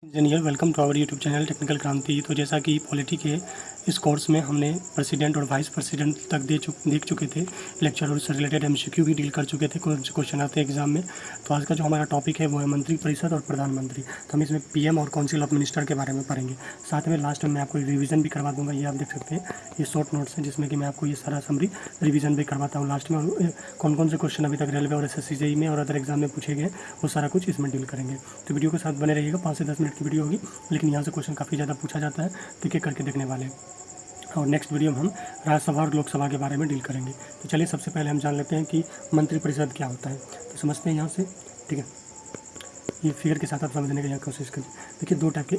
Engineer welcome to our YouTube channel technical Kranti. तो जैसा कि पॉलिटी के इस कोर्स में हमने प्रेसिडेंट और वाइस प्रेसिडेंट तक देख चुके थे लेक्चर, और उससे रिलेटेड एमसीक्यू भी डील कर चुके थे। कौन से क्वेश्चन आते हैं एग्जाम में। तो आज का जो हमारा टॉपिक है वो है मंत्री परिषद और प्रधानमंत्री। तो हम इसमें पीएम और काउंसिल ऑफ मिनिस्टर के बारे में पढ़ेंगे। साथ में लास्ट में मैं आपको रिविजन भी करवा दूंगा। ये आप देख सकते हैं, ये शॉर्ट नोट्स हैं जिसमें कि मैं आपको ये सारा समरी रिविजन भी करवाता हूँ लास्ट में। और कौन कौन से क्वेश्चन अभी तक रेलवे और एसएससी जेईई में और अदर एग्जाम में पूछे गए वो सारा कुछ इसमें डील करेंगे। तो वीडियो के साथ बने रहिएगा। 5 से 10 मिनट की वीडियो होगी, लेकिन यहाँ से क्वेश्चन काफ़ी ज़्यादा पूछा जाता है, तो एक एक करके देखने वाले हैं। और नेक्स्ट वीडियो में हम राज्यसभा और लोकसभा के बारे में डील करेंगे। तो चलिए सबसे पहले हम जान लेते हैं कि मंत्रिपरिषद क्या होता है। तो समझते हैं यहाँ से, ठीक है। ये फिगर के साथ आप समझने की यहाँ कोशिश करिए। देखिए, दो टाइप के,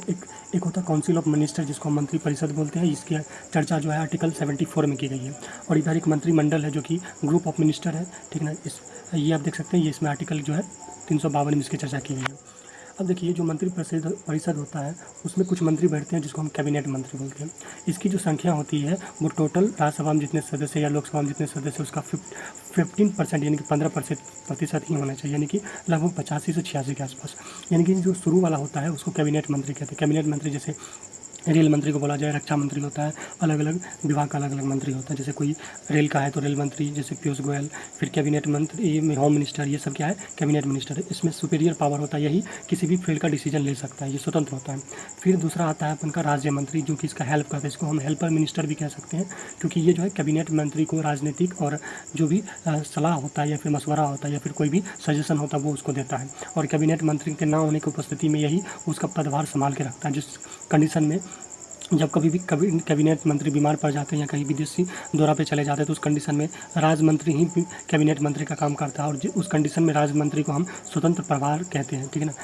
एक होता है काउंसिल ऑफ मिनिस्टर जिसको हम मंत्रिपरिषद बोलते हैं। इसकी चर्चा जो है आर्टिकल 74 में की गई है। और इधर एक मंत्रिमंडल है जो कि ग्रुप ऑफ मिनिस्टर है, ठीक है ना। ये आप देख सकते हैं, ये इसमें आर्टिकल जो है 352 में इसकी चर्चा की गई है। अब देखिए, जो मंत्री परिषद होता है उसमें कुछ मंत्री बैठते हैं जिसको हम कैबिनेट मंत्री बोलते हैं। इसकी जो संख्या होती है वो टोटल राज्यसभा में जितने सदस्य या लोकसभा में जितने सदस्य उसका 15% यानी कि 15% ही होना चाहिए, यानी कि लगभग 85 से 86 के आसपास। यानी कि जो शुरू वाला होता है उसको कैबिनेट मंत्री कहते हैं। कैबिनेट मंत्री जैसे रेल मंत्री को बोला जाए, रक्षा मंत्री होता है, अलग अलग विभाग का अलग अलग मंत्री होता है। जैसे कोई रेल का है तो रेल मंत्री, जैसे पीयूष गोयल। फिर कैबिनेट मंत्री, होम मिनिस्टर, ये सब क्या है, कैबिनेट मिनिस्टर है। इसमें सुपीरियर पावर होता है, यही किसी भी फील्ड का डिसीजन ले सकता है, ये स्वतंत्र होता है। फिर दूसरा आता है अपन का राज्य मंत्री, जो कि इसका हेल्प करता है। इसको हम हेल्पर मिनिस्टर भी कह सकते हैं, क्योंकि ये जो है कैबिनेट मंत्री को राजनीतिक और जो भी सलाह होता है या फिर मशवरा होता है या फिर कोई भी सजेशन होता है वो उसको देता है। और कैबिनेट मंत्री के ना होने की उपस्थिति में यही उसका पदभार संभाल के रखता है। जिस कंडीशन में जब कभी कैबिनेट मंत्री बीमार पड़ जाते हैं या कहीं विदेशी दौरा पे चले जाते हैं तो उस कंडीशन में राज मंत्री ही कैबिनेट मंत्री का काम करता है। और उस कंडीशन में राज मंत्री को हम स्वतंत्र प्रभार कहते हैं, ठीक है ना।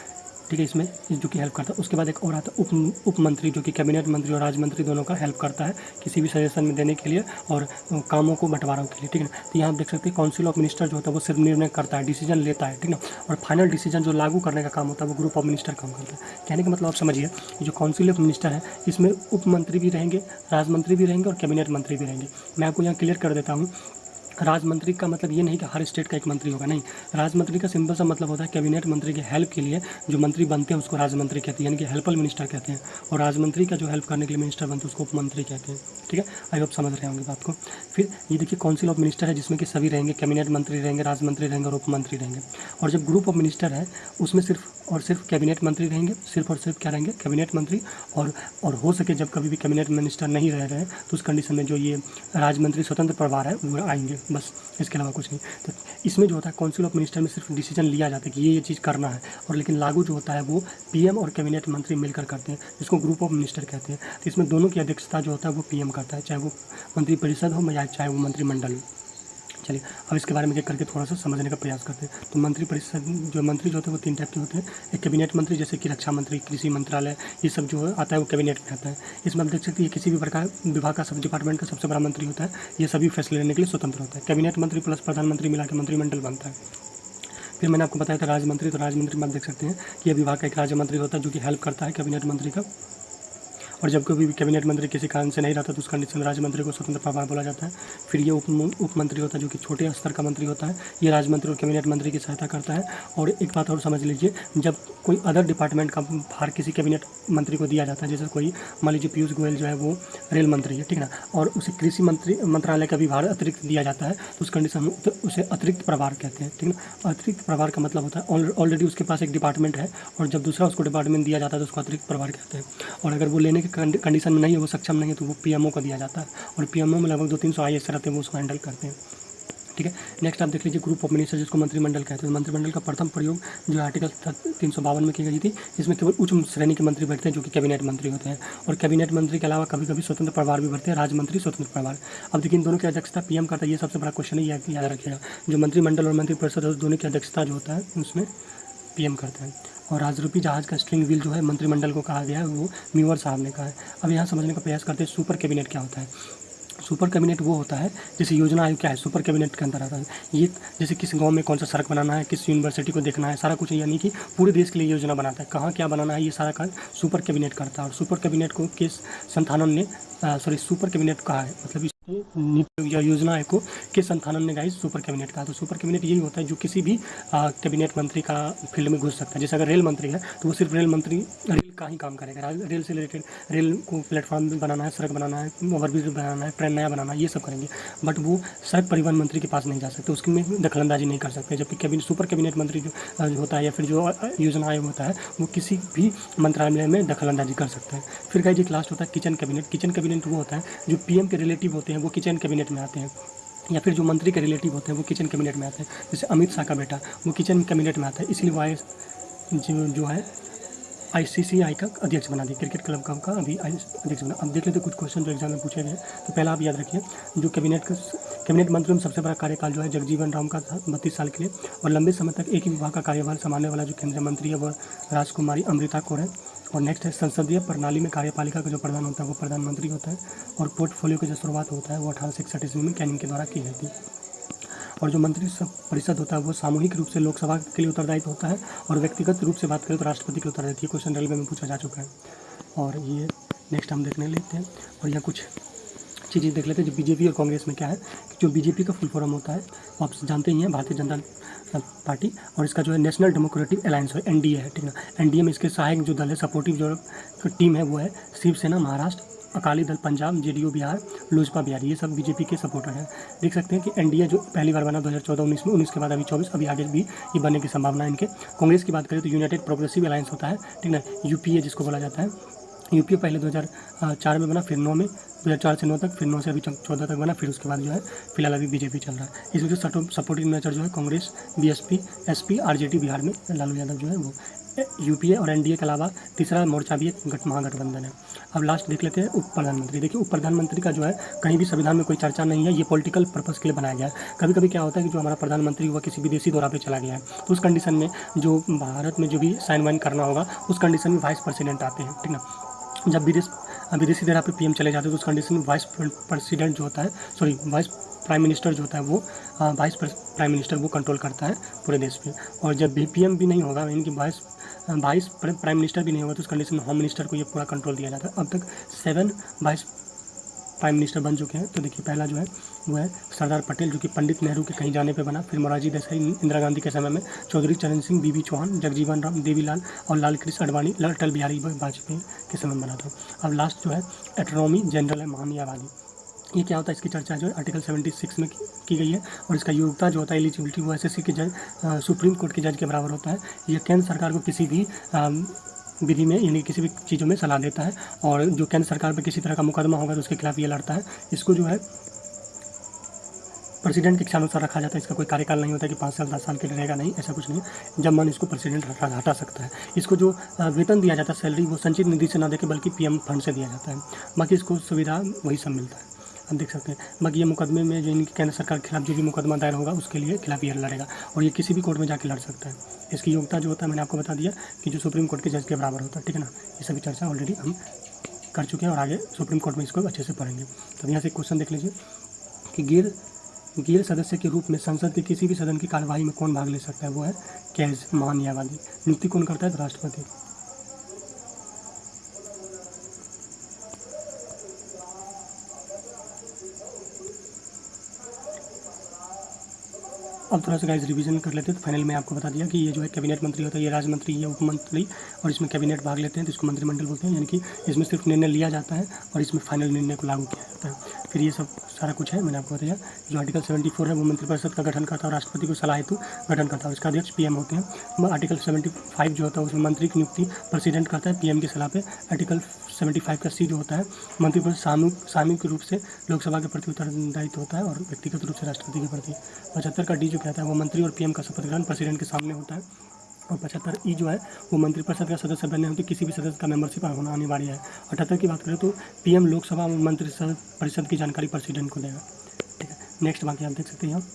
ठीक है, इसमें जो कि हेल्प करता है। उसके बाद एक और आता है उप मंत्री, जो कि कैबिनेट मंत्री और राज मंत्री दोनों का हेल्प करता है किसी भी सजेशन में देने के लिए और कामों को बंटवारों के लिए, ठीक है ना। तो यहाँ आप देख सकते हैं काउंसिल ऑफ मिनिस्टर जो होता है वो सिर्फ निर्णय करता है, डिसीजन लेता है, ठीक ना। और फाइनल डिसीजन जो लागू करने का काम होता है वो ग्रुप ऑफ मिनिस्टर काम करता है। कहने का मतलब आप समझिए, जो काउंसिल ऑफ मिनिस्टर है इसमें उप मंत्री भी रहेंगे, राज मंत्री भी रहेंगे और कैबिनेट मंत्री भी रहेंगे। मैं आपको यहाँ क्लियर कर देता हूँ। राज मंत्री का मतलब ये नहीं कि हर स्टेट का एक मंत्री होगा, नहीं। राज मंत्री का सिंपल सा मतलब होता है कैबिनेट मंत्री के हेल्प के लिए जो मंत्री बनते हैं उसको राज मंत्री कहते हैं, यानी कि हेल्पर मिनिस्टर कहते हैं। और राज मंत्री का जो हेल्प करने के लिए मिनिस्टर बनते हैं उसको उप मंत्री कहते हैं, ठीक है। आई होप समझ रहे होंगे बात को। फिर ये देखिए, काउंसिल ऑफ मिनिस्टर है जिसमें कि सभी रहेंगे, कैबिनेट मंत्री रहेंगे, राज मंत्री रहेंगे और उप मंत्री रहेंगे। और जब ग्रुप ऑफ मिनिस्टर है उसमें सिर्फ और सिर्फ कैबिनेट मंत्री रहेंगे, सिर्फ और सिर्फ क्या रहेंगे, कैबिनेट मंत्री। और हो सके जब कभी भी कैबिनेट मिनिस्टर नहीं रह रहे हैं तो उस कंडीशन में जो ये राजमंत्री स्वतंत्र प्रभार है वो आएंगे, बस। इसके अलावा कुछ नहीं। तो इसमें जो होता है काउंसिल ऑफ मिनिस्टर में सिर्फ डिसीजन लिया जाता है कि ये चीज़ करना है, और लेकिन लागू जो होता है वो पीएम और कैबिनेट मंत्री मिलकर करते हैं, जिसको ग्रुप ऑफ मिनिस्टर कहते हैं। तो इसमें दोनों की अध्यक्षता जो होता है वो पीएम करता है, चाहे वो मंत्रिपरिषद हो या चाहे वो मंत्रिमंडल हो। चलिए अब इसके बारे में एक करके थोड़ा सा समझने का प्रयास करते हैं। तो मंत्रिपरिषद जो मंत्री जो होते हैं वो 3 टाइप के होते हैं। एक कैबिनेट मंत्री, जैसे कि रक्षा मंत्री, कृषि मंत्रालय, ये सब जो आता है वो कैबिनेट में आता है। इसमें आप देख सकते हैं किसी भी प्रकार विभाग का, सब डिपार्टमेंट का सबसे बड़ा मंत्री होता है। ये सभी फैसले लेने के लिए स्वतंत्र होता है। कैबिनेट मंत्री प्लस प्रधानमंत्री मिला के मंत्रिमंडल बनता है। फिर मैंने आपको बताया था राज्य तो राज्य में आप देख सकते हैं कि यह विभाग का एक राज्य मंत्री होता है जो कि हेल्प करता है कैबिनेट मंत्री का। और जब कभी भी कैबिनेट मंत्री किसी कारण से नहीं रहता तो उस कंडीशन में राज्य मंत्री को स्वतंत्र प्रभार बोला जाता है। फिर ये उप मंत्री होता है जो कि छोटे स्तर का मंत्री होता है। ये राज्य मंत्री और कैबिनेट मंत्री की सहायता करता है। और एक बात और समझ लीजिए, जब कोई अदर डिपार्टमेंट का भार किसी कैबिनेट मंत्री को दिया जाता है, जैसे कोई मान लीजिए पीयूष गोयल जो है वो रेल मंत्री है, ठीक है ना, और उसे कृषि मंत्रालय का भी भार अतिरिक्त दिया जाता है, तो उस कंडीशन में उसे अतिरिक्त प्रभार कहते हैं, ठीक है ना। अतिरिक्त प्रभार का मतलब होता है ऑलरेडी उसके पास एक डिपार्टमेंट है और जब दूसरा उसको डिपार्टमेंट दिया जाता है तो उसको अतिरिक्त प्रभार कहते हैं। और अगर वो लेने के कंडीशन में नहीं है, वो सक्षम नहीं है, तो वो पीएमओ को दिया जाता है। और पीएमओ में लगभग 200-300 आईएएस रहते हैं, वो उसको हैंडल करते हैं, ठीक है। नेक्स्ट आप देख लीजिए ग्रुप ऑफ मिनिस्टर, जिसको मंत्रिमंडल कहते हैं। मंत्रिमंडल का प्रथम प्रयोग जो आर्टिकल 352 में की गई थी, इसमें केवल उच्च श्रेणी के मंत्री बैठते हैं जो कि कैबिनेट मंत्री होते हैं। और कैबिनेट मंत्री के अलावा कभी कभी स्वतंत्र प्रभार भी बढ़ते हैं, राज्य मंत्री स्वतंत्र प्रभार। अब देखिए, इन दोनों की अध्यक्षता पीएम करता है। ये सबसे बड़ा क्वेश्चन है, याद रखिएगा। जो मंत्रिमंडल और मंत्रिपरिषद है दोनों की अध्यक्षता जो होता है उसमें पीएम करता है। और राजरूपी जहाज का स्ट्रिंग व्हील जो है मंत्रिमंडल को कहा गया है, वो म्यूवर साहब ने कहा है। अब यहाँ समझने का प्रयास करते हैं सुपर कैबिनेट क्या होता है। सुपर कैबिनेट वो होता है, जैसे योजना आयोग क्या है, सुपर कैबिनेट के अंदर आता है। ये जैसे किस गांव में कौन सा सड़क बनाना है, किस यूनिवर्सिटी को देखना है, सारा कुछ, यानी कि पूरे देश के लिए योजना बनाता है, कहाँ क्या बनाना है, ये सारा काम सुपर कैबिनेट करता है। और सुपर कैबिनेट को किस संस्थानों ने सुपर कैबिनेट कहा है, मतलब नीति योजना आयोग को के संस्थानन ने गाइस सुपर कैबिनेट कहा। तो सुपर कैबिनेट यही होता है जो किसी भी कैबिनेट मंत्री का फील्ड में घुस सकता है। जैसे अगर रेल मंत्री है तो वो सिर्फ रेल मंत्री रेल का ही काम करेगा, रेल से रिलेटेड, रेल को प्लेटफॉर्म बनाना है, सड़क बनाना है, ओवरब्रिज बनाना है, ट्रेन नया बनाना है, ये सब करेंगे। बट वो सड़क परिवहन मंत्री के पास नहीं जा सकते, उसकी में दखलंदाजी नहीं कर सकते। जबकि सुपर कैबिनेट मंत्री जो होता है या फिर जो योजना आयोग होता है वो किसी भी मंत्रालय में दखलंदाजी कर सकते हैं। फिर गाइस एक लास्ट होता है किचन कैबिनेट। किचन कैबिनेट वो होता है जो पीएम के रिलेटिव होते हैं वो किचन कैबिनेट में आते हैं, या फिर जो मंत्री के रिलेटिव होते हैं वो किचन कैबिनेट में आते हैं। जैसे अमित शाह का बेटा वो किचन कैबिनेट में आता है, इसलिए वो जो है ICCI का अध्यक्ष बना दिया, क्रिकेट क्लब का अभी अध्यक्ष बना। अब देख लेते कुछ क्वेश्चन जो एग्जाम में पूछे गए। तो पहला आप याद रखिए, जो कैबिनेट मंत्रियों में सबसे बड़ा कार्यकाल जो है जगजीवन राम का था 32 साल के लिए, और लंबे समय तक एक ही विभाग का कार्यभार संभालने वाला जो केंद्रीय मंत्री है वह राजकुमारी अमृता कौर है। और नेक्स्ट है संसदीय प्रणाली में कार्यपालिका का जो प्रधान होता है वो प्रधानमंत्री होता है, और पोर्टफोलियो की जो शुरुआत होता है वो 1861 ईस्वी में कैनिंग के द्वारा की गई थी। और जो मंत्री परिषद होता है वो सामूहिक रूप से लोकसभा के लिए उत्तरदायित्व होता है, और व्यक्तिगत रूप से बात करें तो राष्ट्रपति के लिए उत्तरदायित्व। क्वेश्चन रेलवे में पूछा जा चुका है। और ये नेक्स्ट हम देखने लेते हैं, और यहाँ कुछ चीज़ें देख लेते हैं जो बीजेपी और कांग्रेस में क्या है। जो बीजेपी का फुल फॉर्म होता है वो आप जानते ही हैं, भारतीय जनता पार्टी, और इसका जो है नेशनल डेमोक्रेटिक अलायंस है, NDA है, ठीक ना। NDA में इसके सहायक जो दल है, सपोर्टिव जो टीम है वो है शिवसेना महाराष्ट्र, अकाली दल पंजाब, JDU बिहार, लोजपा बिहार, ये सब बीजेपी के सपोर्टर हैं। देख सकते हैं कि NDA जो पहली बार बना 2014-19 में, 19 के बाद अभी 24, अभी आगे भी ये बनने की संभावना है इनके। कांग्रेस की बात करें तो यूनाइटेड प्रोग्रेसिव अलायंस होता है, ठीक ना, UPA जिसको बोला जाता है। UPA पहले 2004 में बना, फिर 9 में, 2004 से 9 तक, फिर 9 से अभी 14 तक बना, फिर उसके बाद जो है फिलहाल अभी बीजेपी चल रहा है। इसमें जो सपोर्टिव मेजर जो है Congress, BSP, SP, RJD Bihar में लालू यादव जो है वो। UPA और NDA के अलावा तीसरा मोर्चा भी एक महागठबंधन है। अब लास्ट देख लेते हैं उप प्रधानमंत्री। देखिए उप प्रधानमंत्री का जो है कहीं भी संविधान में कोई चर्चा नहीं है, ये पॉलिटिकल पर्पस के लिए बनाया गया है। कभी कभी क्या होता है कि जो हमारा प्रधानमंत्री हुआ किसी विदेशी दौरा पे चला गया है, तो उस कंडीशन में जो भारत में जो भी साइन वाइन करना होगा उस कंडीशन में वाइस प्रेसिडेंट आते हैं, ठीक ना। जब विदेशी दौरा पे PM चले जाते हैं तो उस कंडीशन में वाइस प्रेसिडेंट जो होता है, सॉरी वाइस प्राइम मिनिस्टर जो होता है वो वाइस प्राइम मिनिस्टर वो कंट्रोल करता है पूरे देश पे। और जब भी PM भी नहीं होगा, यानी कि वाइस प्राइम मिनिस्टर भी नहीं होगा, तो उस कंडीशन में होम मिनिस्टर को ये पूरा कंट्रोल दिया जाता है। अब तक 7 वाइस प्राइम मिनिस्टर बन चुके हैं। तो देखिए पहला जो है वो है सरदार पटेल, जो कि पंडित नेहरू के कहीं जाने पे बना। फिर मोरारजी देसाई इंदिरा गांधी के समय में, चौधरी चरण सिंह, BB चौहान, जगजीवन राम, देवीलाल और लाल कृष्ण आडवाणी अटल बिहारी वाजपेयी के समय में बना था। अब लास्ट जो है अटॉर्नी जनरल है, महान्यायवादी। ये क्या होता है, इसकी चर्चा जो है आर्टिकल 76 में की गई है, और इसका योग्यता जो होता है एलिजिबिलिटी वो SSC के जज, सुप्रीम कोर्ट के जज के बराबर होता है। ये केंद्र सरकार को किसी भी विधि में यानी किसी भी चीज़ों में सलाह देता है, और जो केंद्र सरकार पर किसी तरह का मुकदमा होगा तो उसके खिलाफ ये लड़ता है। इसको जो है प्रेसिडेंट के इच्छानुसार रखा जाता है। इसका कोई कार्यकाल नहीं होता कि 5 साल 10 साल के लिए रहेगा, नहीं, ऐसा कुछ नहीं है। जब मन इसको प्रेसिडेंट हटा सकता है। इसको जो वेतन दिया जाता है, सैलरी, वो संचित निधि से ना देके बल्कि PM फंड से दिया जाता है। बाकी इसको सुविधा वही सब मिलता है, हम देख सकते हैं। बाकी ये मुकदमे में जो इनकी केंद्र सरकार के खिलाफ जो भी मुकदमा दायर होगा उसके लिए खिलाफ ये लड़ेगा, और ये किसी भी कोर्ट में जाके लड़ सकता है। इसकी योग्यता जो होता है मैंने आपको बता दिया कि जो सुप्रीम कोर्ट के जज के बराबर होता है, ठीक है ना। ये सभी चर्चा ऑलरेडी हम कर चुके हैं, और आगे सुप्रीम कोर्ट में इसको अच्छे से पढ़ेंगे। तो यहाँ से एक क्वेश्चन देख लीजिए कि गैर सदस्य के रूप में संसद के किसी भी सदन की कार्यवाही में कौन भाग ले सकता है, वो है कैज, महान्यायवादी। नियुक्ति कौन करता है, तो राष्ट्रपति। अब थोड़ा सा गाइस रिवीजन कर लेते हैं। तो फाइनल में आपको बता दिया कि ये जो है कैबिनेट मंत्री होता है, ये राज्य मंत्री, ये उप मंत्री, और इसमें कैबिनेट भाग लेते हैं, तो इसको मंत्रिमंडल बोलते हैं। यानी कि इसमें सिर्फ निर्णय लिया जाता है और इसमें फाइनल निर्णय को लागू किया जाता है। फिर ये सब सारा कुछ है मैंने आपको बताया। जो आर्टिकल 74 है वो मंत्रिपरिषद का गठन करता है और राष्ट्रपति को सलाह हेतु गठन करता है। इसका अध्यक्ष PM होते हैं। आर्टिकल 75 जो होता है उसमें मंत्री की नियुक्ति प्रेसिडेंट करता है PM की सलाह पे। आर्टिकल 75 का C जो होता है मंत्रिपरिषद सामूहिक रूप से लोकसभा के प्रति उत्तरदायित्व होता है और व्यक्तिगत रूप से राष्ट्रपति के प्रति। 75 का D जो कहता है वो मंत्री और PM का शपथ ग्रहण प्रेसिडेंट के सामने होता है। और 75 E जो है वो मंत्रिपरिषद का सदस्य बनने होते किसी भी सदस्य का मेंबरशिप होना अनिवार्य है। 78 की बात करें तो PM लोकसभा और मंत्रिपरिषद की जानकारी प्रेसिडेंट को देगा, ठीक है। नेक्स्ट बाकी आप देख सकते हैं यहाँ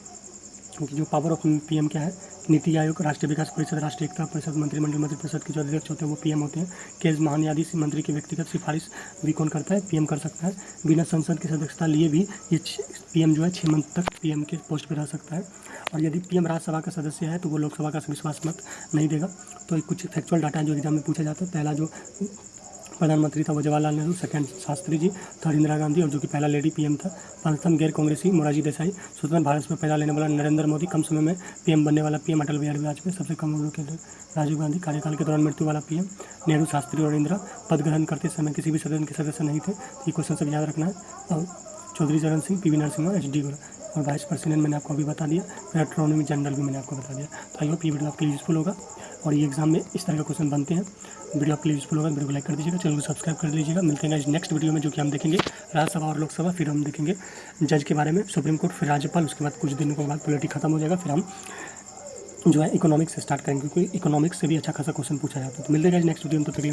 कि जो पावर ऑफ PM क्या है, नीति आयोग, राष्ट्रीय विकास परिषद, राष्ट्रीय एकता परिषद, मंत्रिमंडल, मंत्रिपरिषद के जो अध्यक्ष होते हैं वो PM होते हैं। केस महान्यायाधीश से मंत्री की व्यक्तिगत सिफारिश भी कौन करता है, PM कर सकता है। बिना संसद की सदस्यता लिए भी ये PM जो है 6 मंथ तक PM के पोस्ट पर रह सकता है। और यदि PM राज्यसभा का सदस्य है तो वो लोकसभा का विश्वास मत नहीं देगा। तो कुछ फैक्चुअल डाटा है जो एग्जाम में पूछा जाता है। पहला जो प्रधानमंत्री था वो जवाहरलाल नेहरू, सेकंड शास्त्री जी, थर्ड इंदिरा गांधी और जो कि पहला लेडी पीएम था। पांचम गैर कांग्रेसी मोरारजी देसाई। स्वतंत्र भारत में पैदा लेने वाला नरेंद्र मोदी। कम समय में पीएम बनने वाला पीएम अटल बिहारी वाजपेयी। सबसे कम उम्र के राजीव गांधी। कार्यकाल के दौरान मृत्यु वाला पीएम नेहरू, शास्त्री और इंदिरा। पद ग्रहण करते समय किसी भी सदन के सदस्य नहीं थे। ये क्वेश्चन सब याद रखना है। और चौधरी चरण सिंह, पीवी नरसिम्हा, एच.डी. और वाइस प्रेसिडेंट मैंने आपको अभी बता दिया। फिर एस्ट्रोनॉमी जनरल भी मैंने आपको बता दिया। तो आई होप ये वीडियो आपके लिए यूजफुल होगा और ये एग्जाम में इस तरह का क्वेश्चन बनते हैं। वीडियो आपके लिए यूजफुल होगा, वीडियो को लाइक कर दीजिएगा, चैनल को सब्सक्राइब कर लीजिएगा। मिलते हैं नेक्स्ट वीडियो में, जो कि हम देखेंगे राज्यसभा और लोकसभा। फिर हम देखेंगे जज के बारे में, सुप्रीम कोर्ट, फिर राज्यपाल। उसके बाद कुछ दिनों के बाद पॉलिटी खत्म हो जाएगा। फिर हम जो है इकोनॉमिक्स से स्टार्ट करेंगे, क्योंकि इकोनॉमिक्स से भी अच्छा खासा क्वेश्चन पूछा जाता है। तो मिलते हैं नेक्स्ट वीडियो में, तो तक